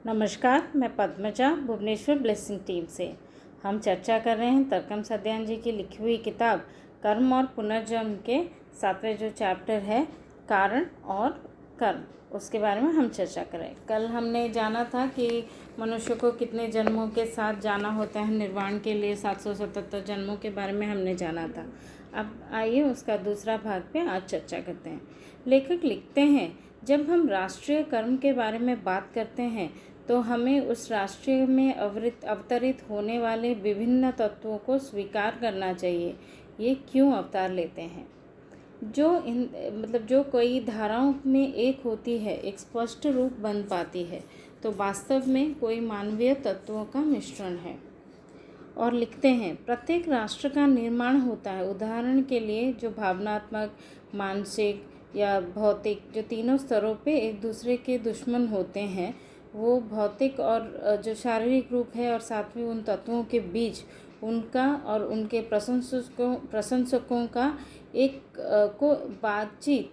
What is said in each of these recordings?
नमस्कार, मैं Padmaja Bhubaneswar blessing team से। हम चर्चा कर रहे हैं तरकम सदयान जी की लिखी हुई किताब कर्म और पुनर्जन्म के 7वें जो चैप्टर है कारण और कर्म, उसके बारे में हम चर्चा करें। कल हमने जाना था कि मनुष्य को कितने जन्मों के साथ जाना होता है निर्वाण के लिए, 777 जन्मों के बारे में हमने जाना था। अब आइए उसका दूसरा भाग पे आज चर्चा करते हैं। लेखक लिखते हैं, जब हम राष्ट्रीय कर्म के बारे में बात करते हैं तो हमें उस राष्ट्रीय में अवतरित होने वाले विभिन्न तत्वों को स्वीकार करना चाहिए। ये क्यों अवतार लेते हैं? जो कई धाराओं में एक होती है, एक स्पष्ट रूप बन पाती है, तो वास्तव में कोई मानवीय तत्वों का मिश्रण है। और लिखते हैं, प्रत्येक राष्ट्र का निर्माण होता है। उदाहरण के लिए जो भावनात्मक, मानसिक या भौतिक, जो तीनों स्तरों पे एक दूसरे के दुश्मन होते हैं, वो भौतिक और जो शारीरिक रूप है और साथ में उन तत्वों के बीच उनका और उनके प्रशंसकों का एक को बातचीत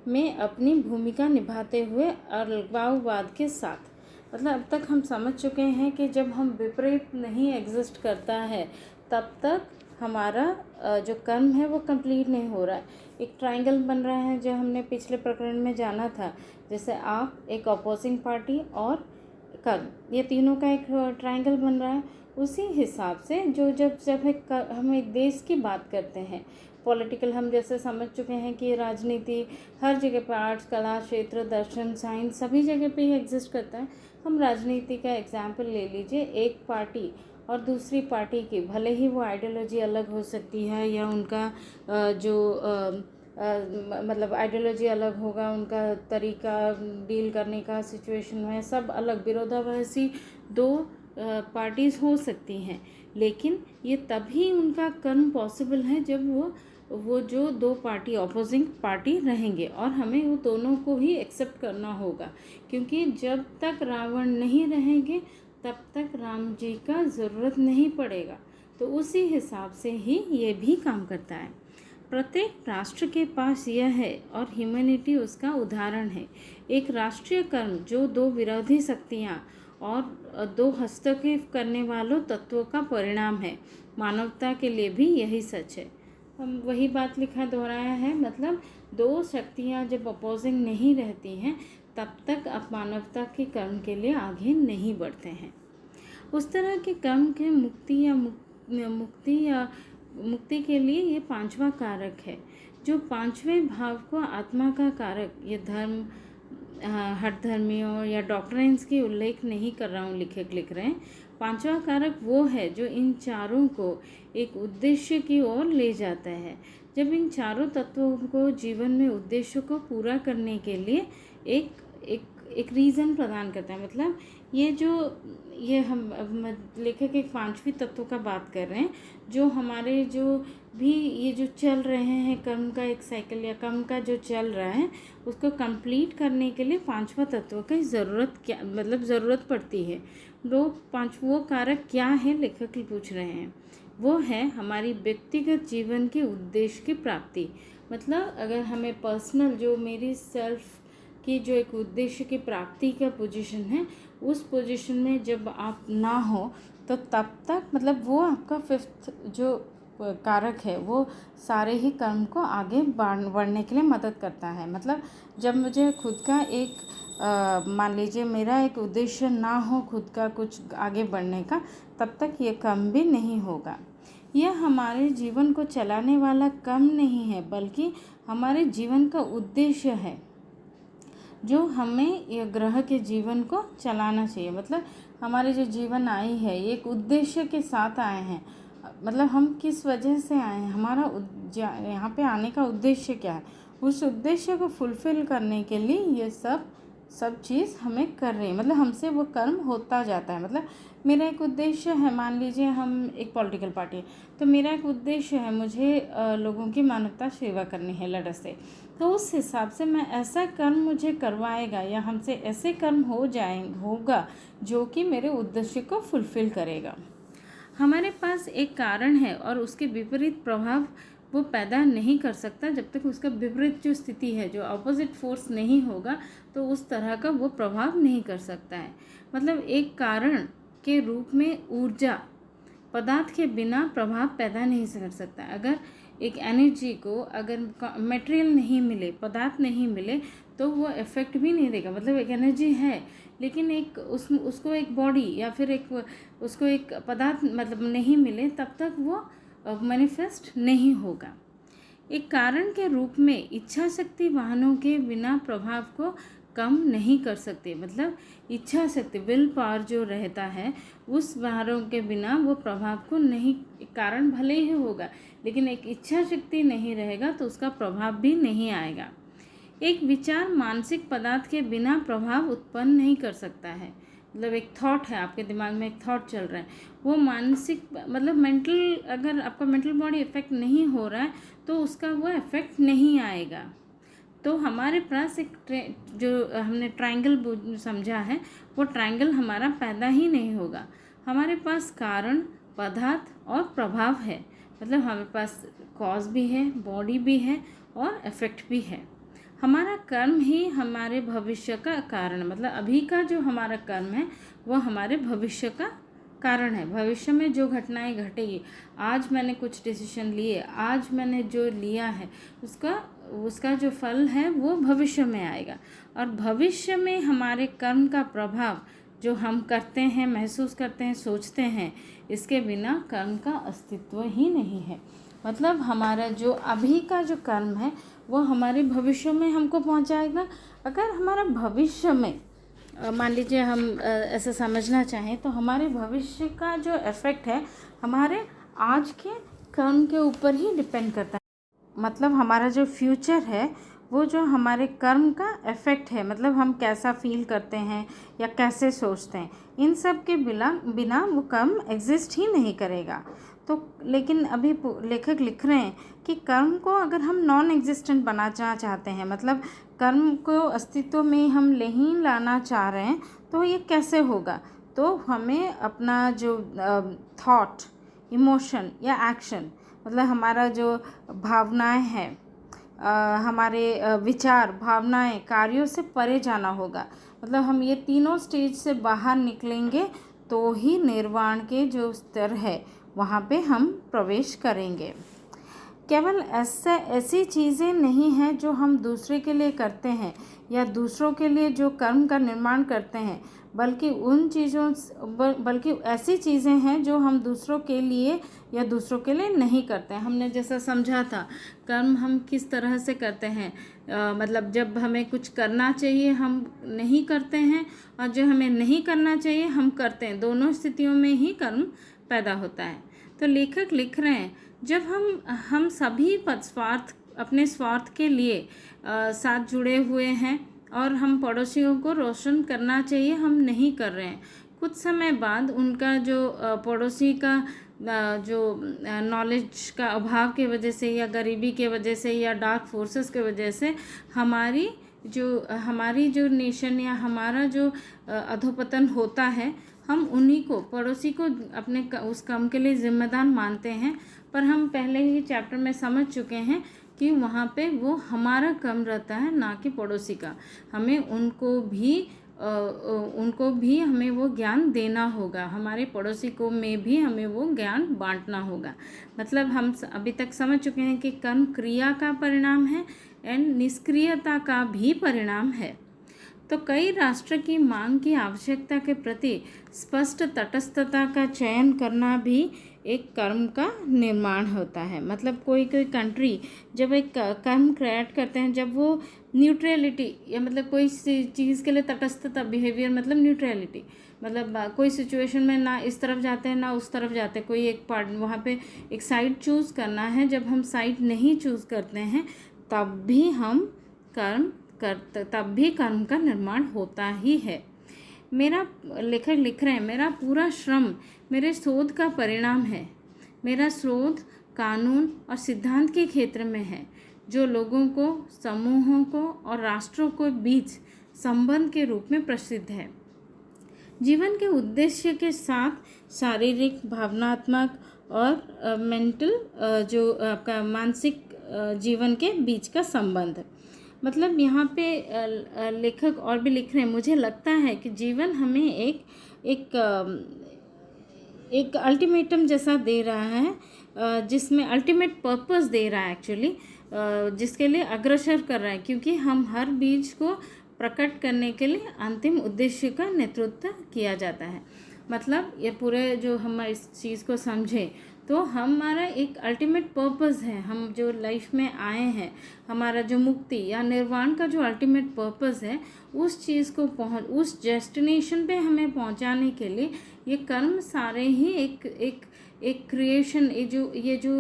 में अपनी भूमिका निभाते हुए अलगाववाद के साथ, मतलब अब तक हम समझ चुके हैं कि जब हम विपरीत नहीं एग्जिस्ट करता है तब तक हमारा जो कर्म है वो कंप्लीट नहीं हो रहा है। एक ट्रायंगल बन रहा है जो हमने पिछले प्रकरण में जाना था, जैसे आप, एक अपोजिंग पार्टी और कर्म, ये तीनों का एक ट्रायंगल बन रहा है। उसी हिसाब से हम एक देश की बात करते हैं, पॉलिटिकल, हम जैसे समझ चुके हैं कि राजनीति हर जगह पर, आर्ट्स, कला क्षेत्र, दर्शन, साइंस, सभी जगह पे ही एग्जिस्ट करता है। हम राजनीति का एग्जाम्पल ले लीजिए, एक पार्टी और दूसरी पार्टी की भले ही वो आइडियोलॉजी अलग हो सकती है या उनका मतलब आइडियोलॉजी अलग होगा, उनका तरीका डील करने का सिचुएशन में सब अलग, विरोधाभासी दो पार्टीज़ हो सकती हैं, लेकिन ये तभी उनका कर्म पॉसिबल है जब वो जो दो पार्टी अपोजिंग पार्टी रहेंगे, और हमें वो दोनों को ही एक्सेप्ट करना होगा, क्योंकि जब तक रावण नहीं रहेंगे तब तक राम जी का ज़रूरत नहीं पड़ेगा। तो उसी हिसाब से ही ये भी काम करता है। प्रत्येक राष्ट्र के पास यह है और ह्यूमैनिटी उसका उदाहरण है। एक राष्ट्रीय कर्म जो दो विरोधी शक्तियाँ और दो हस्तक्षेप करने वालों तत्वों का परिणाम है। मानवता के लिए भी यही सच है। हम वही बात दोहराया है, मतलब दो शक्तियाँ जब अपोजिंग नहीं रहती हैं तब तक आप मानवता के कर्म के लिए आगे नहीं बढ़ते हैं। उस तरह के कर्म के मुक्ति के लिए ये पांचवा कारक है, जो पांचवें भाव को आत्मा का कारक, ये धर्म, हठधर्मियों या डॉक्ट्रिन्स की उल्लेख नहीं कर रहा हूँ, लेखक लिख रहे हैं। पांचवा कारक वो है जो इन चारों को एक उद्देश्य की ओर ले जाता है। जब इन चारों तत्वों को जीवन में उद्देश्य को पूरा करने के लिए एक रीज़न प्रदान करता है, मतलब हम लेखक एक पांचवी तत्व का बात कर रहे हैं, जो हमारे जो चल रहे हैं कर्म का एक साइकिल या कर्म का जो चल रहा है उसको कंप्लीट करने के लिए पांचवा तत्व की ज़रूरत पड़ती है। वो कारक क्या है, लेखक पूछ रहे हैं। वो है हमारी व्यक्तिगत जीवन के उद्देश्य की प्राप्ति। मतलब अगर हमें पर्सनल, जो मेरी सेल्फ की जो एक उद्देश्य की प्राप्ति का पोजीशन है, उस पोजीशन में जब आप ना हो तो तब तक, मतलब वो आपका फिफ्थ जो कारक है वो सारे ही कर्म को आगे बढ़ने के लिए मदद करता है। मतलब जब मुझे खुद का मान लीजिए मेरा एक उद्देश्य ना हो खुद का कुछ आगे बढ़ने का, तब तक ये कर्म भी नहीं होगा। यह हमारे जीवन को चलाने वाला कर्म नहीं है, बल्कि हमारे जीवन का उद्देश्य है जो हमें ये ग्रह के जीवन को चलाना चाहिए। मतलब हमारे जो जीवन आई है ये एक उद्देश्य के साथ आए हैं, मतलब हम किस वजह से आए हैं, हमारा यहाँ पे आने का उद्देश्य क्या है, उस उद्देश्य को फुलफ़िल करने के लिए ये सब चीज़ हमें कर रही है। मतलब हमसे वो कर्म होता जाता है। मतलब मेरा एक उद्देश्य है, मान लीजिए हम एक पॉलिटिकल पार्टी है, तो मेरा एक उद्देश्य है, मुझे लोगों की मानवता सेवा करनी है लड़ से, तो उस हिसाब से मैं ऐसा कर्म मुझे करवाएगा या हमसे ऐसे कर्म होगा जो कि मेरे उद्देश्य को फुलफ़िल करेगा। हमारे पास एक कारण है और उसके विपरीत प्रभाव वो पैदा नहीं कर सकता जब तक उसका विपरीत जो स्थिति है, जो ऑपोजिट फोर्स नहीं होगा, तो उस तरह का वो प्रभाव नहीं कर सकता है। मतलब एक कारण के रूप में ऊर्जा पदार्थ के बिना प्रभाव पैदा नहीं कर सकता। अगर एक एनर्जी को अगर मटेरियल नहीं मिले, पदार्थ नहीं मिले, तो वो इफेक्ट भी नहीं देगा। मतलब एक एनर्जी है लेकिन एक उसको एक बॉडी या फिर उसको एक पदार्थ मतलब नहीं मिले, तब तक वो मैनिफेस्ट नहीं होगा। एक कारण के रूप में इच्छा शक्ति वाहनों के बिना प्रभाव को कम नहीं कर सकते। मतलब इच्छा शक्ति, विल पावर जो रहता है, उस वाहनों के बिना वो प्रभाव को नहीं, कारण भले ही होगा लेकिन एक इच्छा शक्ति नहीं रहेगा तो उसका प्रभाव भी नहीं आएगा। एक विचार मानसिक पदार्थ के बिना प्रभाव उत्पन्न नहीं कर सकता है। मतलब एक थॉट है, आपके दिमाग में एक थॉट चल रहा है, वो मानसिक मतलब मेंटल, अगर आपका मेंटल बॉडी इफेक्ट नहीं हो रहा है तो उसका वो इफेक्ट नहीं आएगा। तो हमारे पास एक जो हमने ट्रायंगल समझा है, वो ट्रायंगल हमारा पैदा ही नहीं होगा। हमारे पास कारण, पदार्थ और प्रभाव है। मतलब हमारे पास कॉज भी है, बॉडी भी है और इफेक्ट भी है। हमारा कर्म ही हमारे भविष्य का कारण, मतलब अभी का जो हमारा कर्म है वो हमारे भविष्य का कारण है। भविष्य में जो घटनाएं घटेगी, आज मैंने कुछ डिसीजन लिए, आज मैंने जो लिया है उसका जो फल है वो भविष्य में आएगा। और भविष्य में हमारे कर्म का प्रभाव जो हम करते हैं, महसूस करते हैं, सोचते हैं, इसके बिना कर्म का अस्तित्व ही नहीं है। मतलब हमारा जो अभी का जो कर्म है वो हमारे भविष्य में हमको पहुंचाएगा। अगर हमारा भविष्य में मान लीजिए हम ऐसा समझना चाहें तो हमारे भविष्य का जो इफेक्ट है हमारे आज के कर्म के ऊपर ही डिपेंड करता है। मतलब हमारा जो फ्यूचर है वो जो हमारे कर्म का इफेक्ट है, मतलब हम कैसा फील करते हैं या कैसे सोचते हैं, इन सब के बिना वो कर्म एग्जिस्ट ही नहीं करेगा। तो लेकिन अभी लेखक लिख रहे हैं कि कर्म को अगर हम नॉन एग्जिस्टेंट बनाना चाहते हैं, मतलब कर्म को अस्तित्व में हम नहीं लाना चाह रहे हैं, तो ये कैसे होगा? तो हमें अपना जो थॉट, इमोशन या एक्शन, मतलब हमारा जो भावनाएं हैं, हमारे विचार, भावनाएं, कार्यों से परे जाना होगा। मतलब हम ये तीनों स्टेज से बाहर निकलेंगे तो ही निर्वाण के जो स्तर है वहाँ पे हम प्रवेश करेंगे। केवल ऐसी चीज़ें नहीं हैं जो हम दूसरे के लिए करते हैं या दूसरों के लिए जो कर्म का निर्माण करते हैं, बल्कि ऐसी चीज़ें हैं जो हम दूसरों के लिए या दूसरों के लिए नहीं करते हैं। हमने जैसा समझा था, कर्म हम किस तरह से करते हैं, मतलब जब हमें कुछ करना चाहिए हम नहीं करते हैं, और जो हमें नहीं करना चाहिए हम करते हैं। दोनों स्थितियों में ही कर्म पैदा होता है। तो लेखक लिख रहे हैं, जब हम सभी अपने स्वार्थ के लिए साथ जुड़े हुए हैं और हम पड़ोसियों को रोशन करना चाहिए, हम नहीं कर रहे हैं। कुछ समय बाद उनका जो पड़ोसी का जो नॉलेज का अभाव की वजह से या गरीबी के वजह से या डार्क फोर्सेस के वजह से हमारी जो नेशन या हमारा जो अधोपतन होता है, हम उन्हीं को, पड़ोसी को अपने उस काम के लिए जिम्मेदार मानते हैं। पर हम पहले ही चैप्टर में समझ चुके हैं कि वहाँ पे वो हमारा कम रहता है, ना कि पड़ोसी का। हमें उनको भी हमें वो ज्ञान देना होगा, हमारे पड़ोसी को में भी हमें वो ज्ञान बांटना होगा। मतलब हम अभी तक समझ चुके हैं कि कर्म क्रिया का परिणाम है एंड निष्क्रियता का भी परिणाम है। तो कई राष्ट्र की मांग की आवश्यकता के प्रति स्पष्ट तटस्थता का चयन करना भी एक कर्म का निर्माण होता है। मतलब कोई कंट्री जब एक कर्म क्रिएट करते हैं, जब वो न्यूट्रलिटी या मतलब कोई चीज़ के लिए तटस्थता, बिहेवियर मतलब न्यूट्रलिटी, मतलब कोई सिचुएशन में ना इस तरफ जाते हैं ना उस तरफ जाते हैं, कोई एक पार्ट वहाँ पे एक साइड चूज़ करना है। जब हम साइड नहीं चूज़ करते हैं तब भी कर्म का निर्माण होता ही है। मेरा लेखक लिख रहे हैं, मेरा पूरा श्रम मेरे शोध का परिणाम है। मेरा शोध कानून और सिद्धांत के क्षेत्र में है, जो लोगों को, समूहों को और राष्ट्रों के बीच संबंध के रूप में प्रसिद्ध है। जीवन के उद्देश्य के साथ शारीरिक, भावनात्मक और मेंटल जो आपका मानसिक जीवन के बीच का संबंध। मतलब यहाँ पे लेखक और भी लिख रहे हैं, मुझे लगता है कि जीवन हमें एक अल्टीमेटम जैसा दे रहा है, जिसमें अल्टीमेट पर्पस दे रहा है एक्चुअली, जिसके लिए अग्रसर कर रहा है, क्योंकि हम हर बीज को प्रकट करने के लिए अंतिम उद्देश्य का नेतृत्व किया जाता है। मतलब ये पूरे जो हम इस चीज़ को समझें तो हमारा एक अल्टीमेट पर्पस है, हम जो लाइफ में आए हैं, हमारा जो मुक्ति या निर्वाण का जो अल्टीमेट पर्पस है, उस चीज़ को उस डेस्टिनेशन पे हमें पहुंचाने के लिए ये कर्म सारे ही एक क्रिएशन, ये जो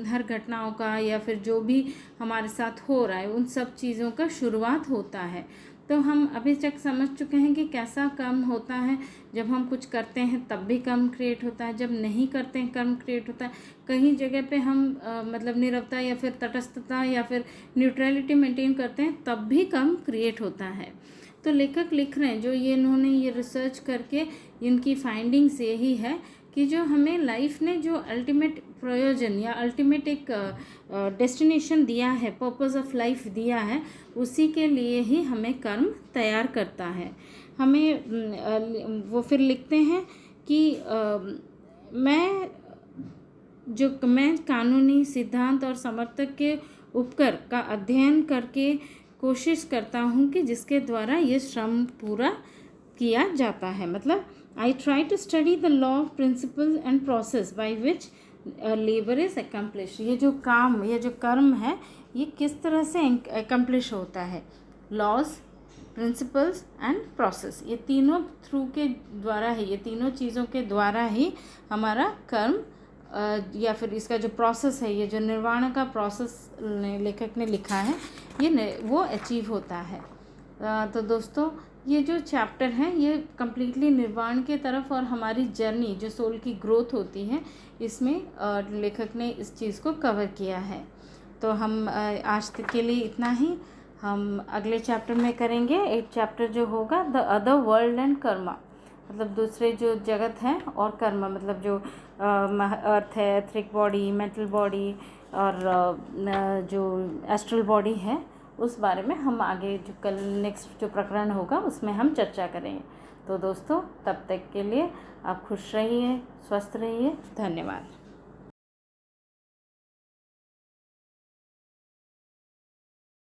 हर घटनाओं का या फिर जो भी हमारे साथ हो रहा है उन सब चीज़ों का शुरुआत होता है। तो हम अभी तक समझ चुके हैं कि कैसा कर्म होता है। जब हम कुछ करते हैं तब भी कर्म क्रिएट होता है, जब नहीं करते हैं कर्म क्रिएट होता है। कहीं जगह पे हम मतलब नीरवता या फिर तटस्थता या फिर न्यूट्रलिटी मेंटेन करते हैं तब भी कर्म क्रिएट होता है। तो लेखक लिख रहे हैं, जो ये इन्होंने ये रिसर्च करके इनकी फाइंडिंग्स यही है कि जो हमें लाइफ ने जो अल्टीमेट प्रयोजन या अल्टीमेट एक डेस्टिनेशन दिया है, पर्पस ऑफ लाइफ दिया है, उसी के लिए ही हमें कर्म तैयार करता है। हमें वो फिर लिखते हैं कि मैं कानूनी सिद्धांत और समर्थक के उपकर का अध्ययन करके कोशिश करता हूँ कि जिसके द्वारा ये श्रम पूरा किया जाता है। मतलब I try to study the law, principles and process by which labor is accomplished। ये जो कर्म है, ये किस तरह से accomplish होता है। laws, principles and process, ये तीनों थ्रू के द्वारा ही, ये तीनों चीज़ों के द्वारा ही हमारा कर्म या फिर इसका जो प्रोसेस है, ये जो निर्वाण का प्रोसेस लेखक ने लिखा है, वो अचीव होता है। तो दोस्तों, ये जो चैप्टर है ये कम्प्लीटली निर्वाण के तरफ और हमारी जर्नी जो सोल की ग्रोथ होती है, इसमें लेखक ने इस चीज़ को कवर किया है। तो हम आज तक के लिए इतना ही। हम अगले चैप्टर में करेंगे एक चैप्टर जो होगा the other world and Karma. मतलब दूसरे जो जगत है और कर्म, मतलब जो अर्थ है, एथरिक बॉडी, मेंटल बॉडी और जो एस्ट्रल बॉडी है, उस बारे में हम आगे जो कल नेक्स्ट जो प्रकरण होगा उसमें हम चर्चा करेंगे। तो दोस्तों, तब तक के लिए आप खुश रहिए, स्वस्थ रहिए। धन्यवाद।